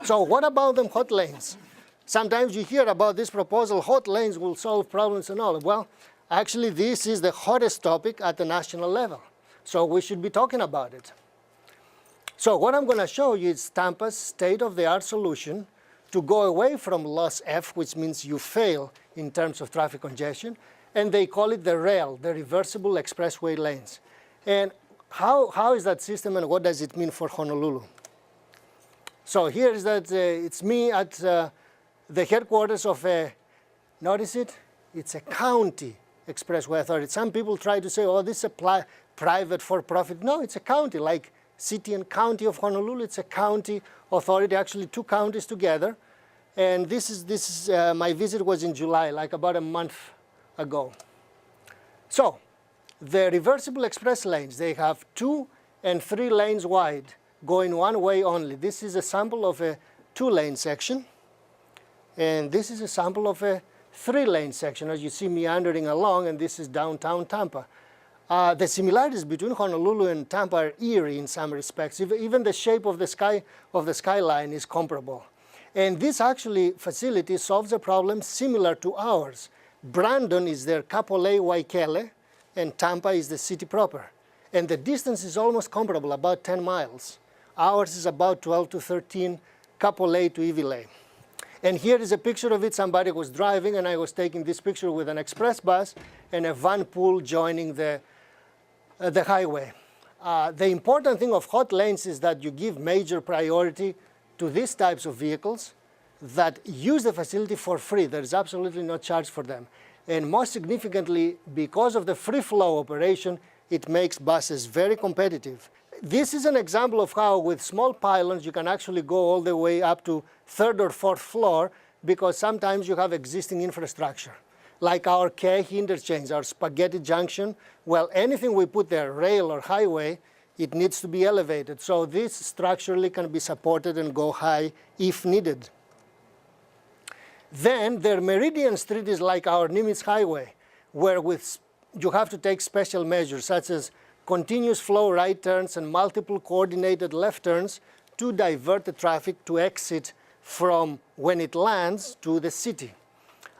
So what about them hot lanes? Sometimes you hear about this proposal, hot lanes will solve problems and all. Well, actually this is the hottest topic at the national level. So we should be talking about it. So what I'm going to show you is Tampa's state-of-the-art solution to go away from loss F, which means you fail in terms of traffic congestion, and they call it the RAIL, the reversible expressway lanes. And how is that system and what does it mean for Honolulu? So here is that it's me at the headquarters of notice it? It's a county expressway authority. Some people try to say, oh, this is a private for-profit. No, it's a county, like City and County of Honolulu. It's a county authority, actually 2 counties together. And this is my visit was in July, like about a month ago. So the reversible express lanes, they have 2 and 3 lanes wide, going one way only. This is a sample of a 2-lane section. And this is a sample of a 3-lane section, as you see meandering along, and this is downtown Tampa. The similarities between Honolulu and Tampa are eerie in some respects. Even the shape of the skyline is comparable. And this actually facility solves a problem similar to ours. Brandon is their Kapolei Waikele, and Tampa is the city proper. And the distance is almost comparable, about 10 miles. Ours is about 12 to 13, Kapolei to Iwilei. And here is a picture of it. Somebody was driving, and I was taking this picture with an express bus and a van pool joining the highway. The important thing of hot lanes is that you give major priority to these types of vehicles that use the facility for free. There is absolutely no charge for them. And most significantly, because of the free flow operation, it makes buses very competitive. This is an example of how with small pylons you can actually go all the way up to 3rd or 4th floor, because sometimes you have existing infrastructure. Like our Kehi interchange, our Spaghetti Junction, well, anything we put there, rail or highway, it needs to be elevated. So this structurally can be supported and go high if needed. Then their Meridian Street is like our Nimitz Highway, where you have to take special measures, such as continuous flow right turns and multiple coordinated left turns to divert the traffic to exit from when it lands to the city.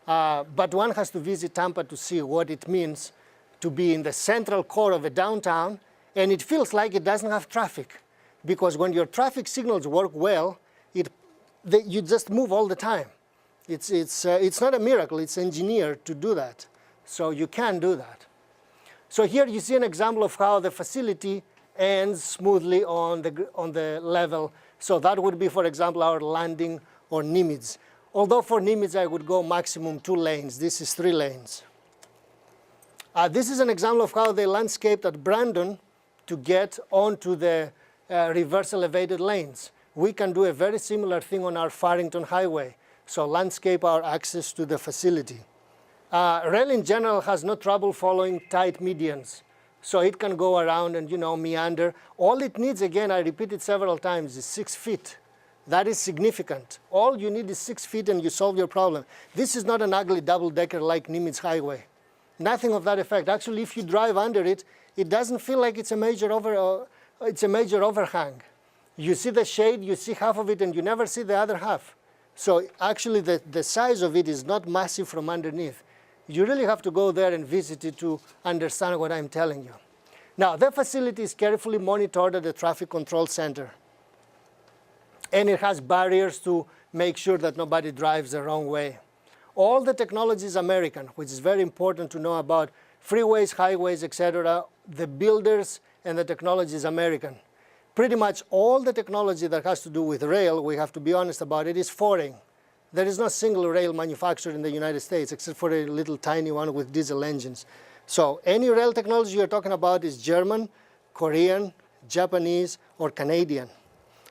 But one has to visit Tampa to see what it means to be in the central core of a downtown, and it feels like it doesn't have traffic. Because when your traffic signals work well, you just move all the time. It's not a miracle, it's engineered to do that. So you can do that. So here you see an example of how the facility ends smoothly on the level. So that would be, for example, our landing or Nimitz. Although for Nimitz I would go maximum 2 lanes. This is 3 lanes. This is an example of how they landscaped at Brandon to get onto the reverse elevated lanes. We can do a very similar thing on our Farrington Highway. So landscape our access to the facility. Rail in general has no trouble following tight medians. So it can go around and, meander. All it needs, again, I repeat it several times, is 6 feet. That is significant. All you need is 6 feet and you solve your problem. This is not an ugly double-decker like Nimitz Highway. Nothing of that effect. Actually, if you drive under it, it doesn't feel like it's a major overhang. You see the shade, you see half of it, and you never see the other half. So actually, the size of it is not massive from underneath. You really have to go there and visit it to understand what I'm telling you. Now, the facility is carefully monitored at the Traffic Control Center. And it has barriers to make sure that nobody drives the wrong way. All the technology is American, which is very important to know about freeways, highways, etc. The builders and the technology is American. Pretty much all the technology that has to do with rail, we have to be honest about it, is foreign. There is no single rail manufactured in the United States, except for a little tiny one with diesel engines. So any rail technology you're talking about is German, Korean, Japanese, or Canadian.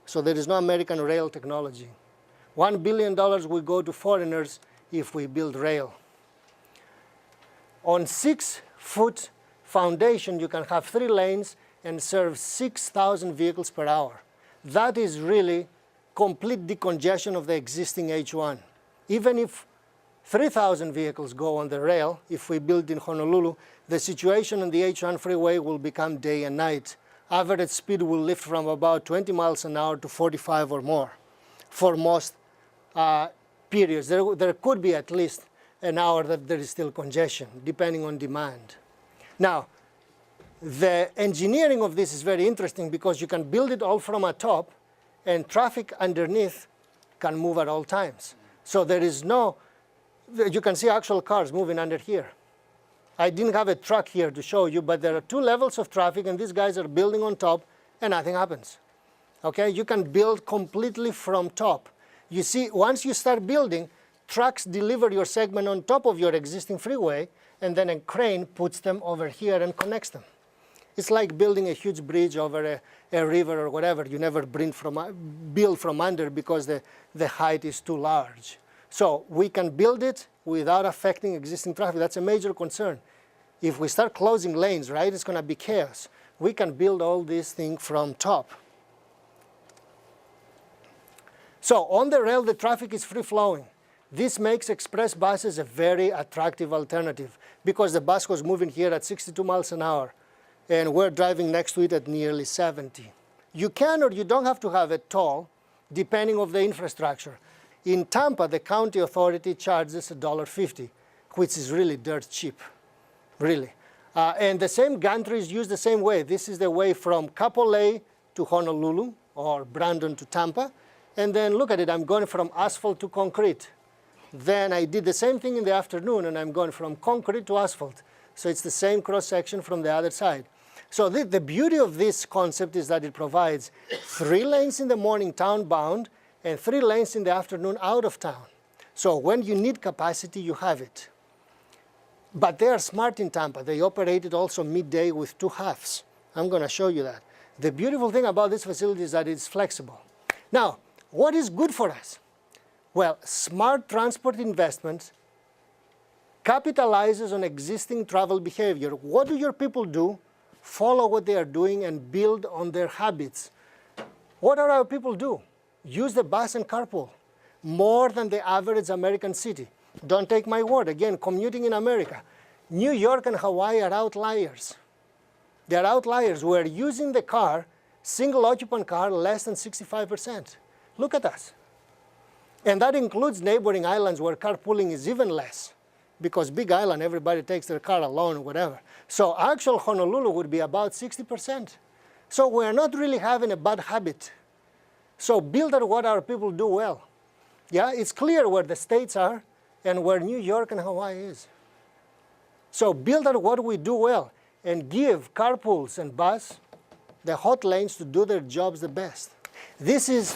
So there is no American rail technology. $1 billion will go to foreigners if we build rail. On 6-foot foundation, you can have 3 lanes and serve 6,000 vehicles per hour. That is really complete decongestion of the existing H1. Even if 3,000 vehicles go on the rail, if we build in Honolulu, the situation on the H1 freeway will become day and night. Average speed will lift from about 20 miles an hour to 45 or more. for most periods. There could be at least an hour that there is still congestion, depending on demand. Now, the engineering of this is very interesting because you can build it all from atop, and traffic underneath can move at all times. So there is no, you can see actual cars moving under here. I didn't have a truck here to show you, but there are 2 levels of traffic, and these guys are building on top, and nothing happens. Okay, you can build completely from top. You see, once you start building, trucks deliver your segment on top of your existing freeway, and then a crane puts them over here and connects them. It's like building a huge bridge over a river or whatever. You never build from under because the height is too large. So we can build it without affecting existing traffic. That's a major concern. If we start closing lanes, right, it's going to be chaos. We can build all this thing from top. So on the rail, the traffic is free-flowing. This makes express buses a very attractive alternative because the bus was moving here at 62 miles an hour, and we're driving next to it at nearly 70. You can or you don't have to have a toll, depending on the infrastructure. In Tampa, the county authority charges $1.50, which is really dirt cheap, really. And the same gantry is used the same way. This is the way from Kapolei to Honolulu, or Brandon to Tampa. And then look at it, I'm going from asphalt to concrete. Then I did the same thing in the afternoon, and I'm going from concrete to asphalt. So it's the same cross-section from the other side. So the beauty of this concept is that it provides 3 lanes in the morning town-bound and 3 lanes in the afternoon out of town. So when you need capacity, you have it. But they are smart in Tampa. They operate it also midday with 2 halves. I'm going to show you that. The beautiful thing about this facility is that it's flexible. Now, what is good for us? Well, smart transport investments capitalizes on existing travel behavior. What do your people do? Follow what they are doing and build on their habits. What do our people do? Use the bus and carpool more than the average American city. Don't take my word. Again, commuting in America. New York and Hawaii are outliers. They are outliers. We're using the car, single occupant car, less than 65%. Look at us. And that includes neighboring islands where carpooling is even less. Because Big Island, everybody takes their car alone or whatever. So actual Honolulu would be about 60%. So we're not really having a bad habit. So build on what our people do well. Yeah, it's clear where the states are and where New York and Hawaii is. So build on what we do well and give carpools and bus the hot lanes to do their jobs the best. This is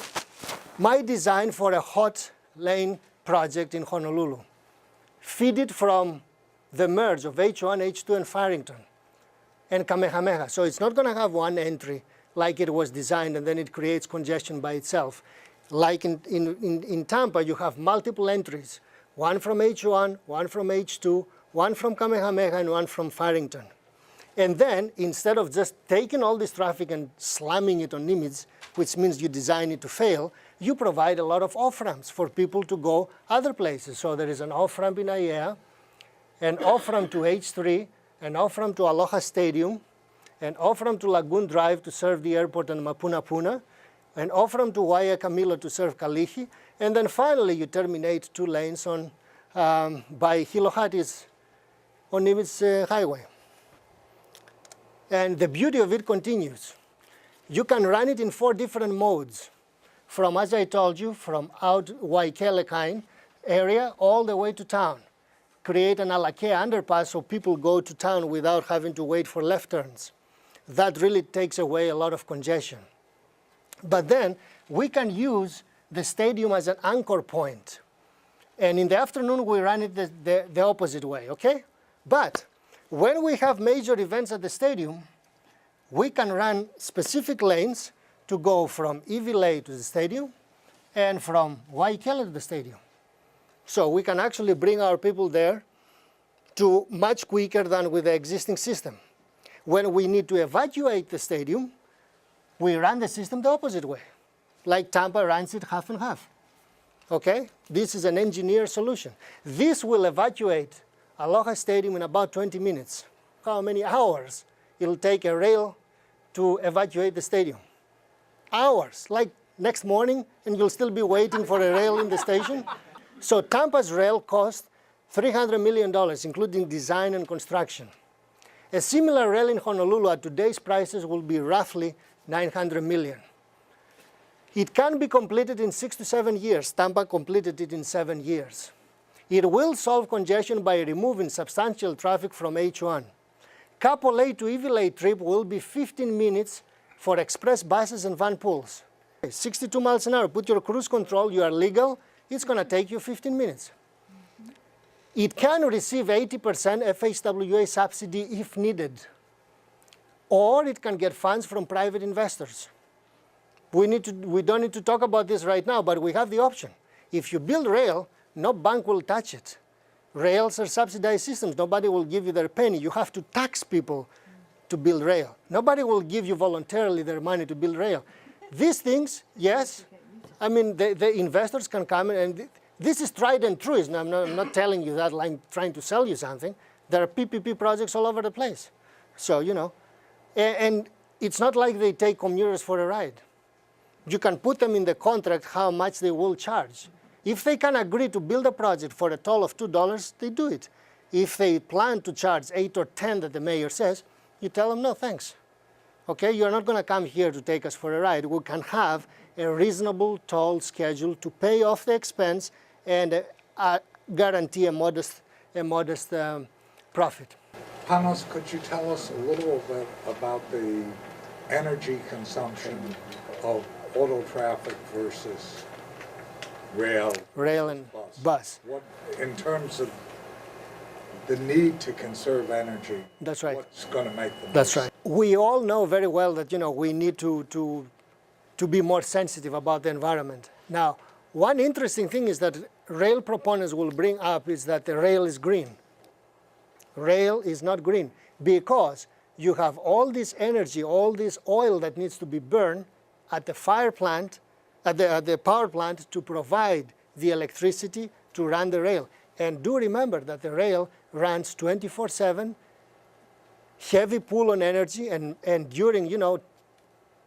my design for a hot lane project in Honolulu. Feed it from the merge of H1, H2, and Farrington, and Kamehameha. So it's not going to have one entry like it was designed, and then it creates congestion by itself. Like in Tampa, you have multiple entries, one from H1, one from H2, one from Kamehameha, and one from Farrington. And then, instead of just taking all this traffic and slamming it on Nimitz, which means you design it to fail, you provide a lot of off-ramps for people to go other places. So there is an off-ramp in Aiea, an off-ramp to H3, an off-ramp to Aloha Stadium, an off-ramp to Lagoon Drive to serve the airport and Mapunapuna, an off-ramp to Waia Camilo to serve Kalihi, and then finally you terminate 2 lanes on, by Hilohati's on Nimitz Highway. And the beauty of it continues. You can run it in 4 different modes. From, as I told you, from out Waikele area all the way to town. Create an Alakea underpass so people go to town without having to wait for left turns. That really takes away a lot of congestion. But then we can use the stadium as an anchor point. And in the afternoon, we run it the opposite way, okay? But when we have major events at the stadium, we can run specific lanes to go from Iwilei to the stadium and from Waikele to the stadium. So we can actually bring our people there to much quicker than with the existing system. When we need to evacuate the stadium, we run the system the opposite way, like Tampa runs it half and half. Okay? This is an engineered solution. This will evacuate Aloha Stadium in about 20 minutes. How many hours it'll take a rail to evacuate the stadium? Hours, like next morning and you'll still be waiting for a rail in the station. So Tampa's rail cost $300 million, including design and construction. A similar rail in Honolulu at today's prices will be roughly $900 million. It can be completed in 6 to 7 years. Tampa completed it in 7 years. It will solve congestion by removing substantial traffic from H1. Kapolei to Iwilei trip will be 15 minutes for express buses and van pools. 62 miles an hour, put your cruise control, you are legal, it's going to take you 15 minutes. It can receive 80% FHWA subsidy if needed, or it can get funds from private investors. We don't need to talk about this right now, but we have the option. If you build rail, no bank will touch it. Rails are subsidized systems. Nobody will give you their penny. You have to tax people to build rail. Nobody will give you voluntarily their money to build rail. These things, yes, I mean, the investors can come and this is tried and true. I'm not telling you that like I'm trying to sell you something. There are PPP projects all over the place. So, you know, and it's not like they take commuters for a ride. You can put them in the contract how much they will charge. If they can agree to build a project for a toll of $2, they do it. If they plan to charge 8 or 10 that the mayor says, you tell them, no, thanks. Okay, you're not going to come here to take us for a ride. We can have a reasonable toll schedule to pay off the expense and guarantee a modest profit. Panos, could you tell us a little bit about the energy consumption of auto traffic versus rail and bus? What, in terms of the need to conserve energy, that's right. What's going to make them? That's right. We all know very well that, you know, we need to be more sensitive about the environment. Now, one interesting thing is that rail proponents will bring up is that the rail is green. Rail is not green because you have all this energy, all this oil that needs to be burned at the fire plant, at the power plant to provide the electricity to run the rail. And do remember that the rail runs 24/7, heavy pull on energy, and during, you know,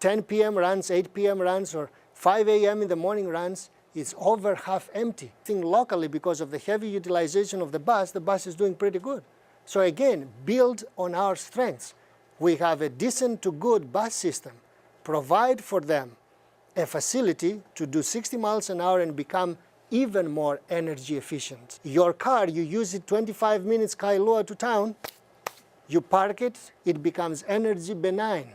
10 p.m. runs, 8 p.m. runs, or 5 a.m. in the morning runs, it's over half empty. I think locally, because of the heavy utilization of the bus is doing pretty good. So again, build on our strengths. We have a decent to good bus system. Provide for them a facility to do 60 miles an hour and become even more energy efficient. Your car, you use it 25 minutes Kailua to town, you park it, it becomes energy benign.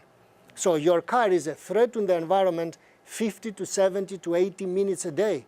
So your car is a threat to the environment 50 to 70 to 80 minutes a day.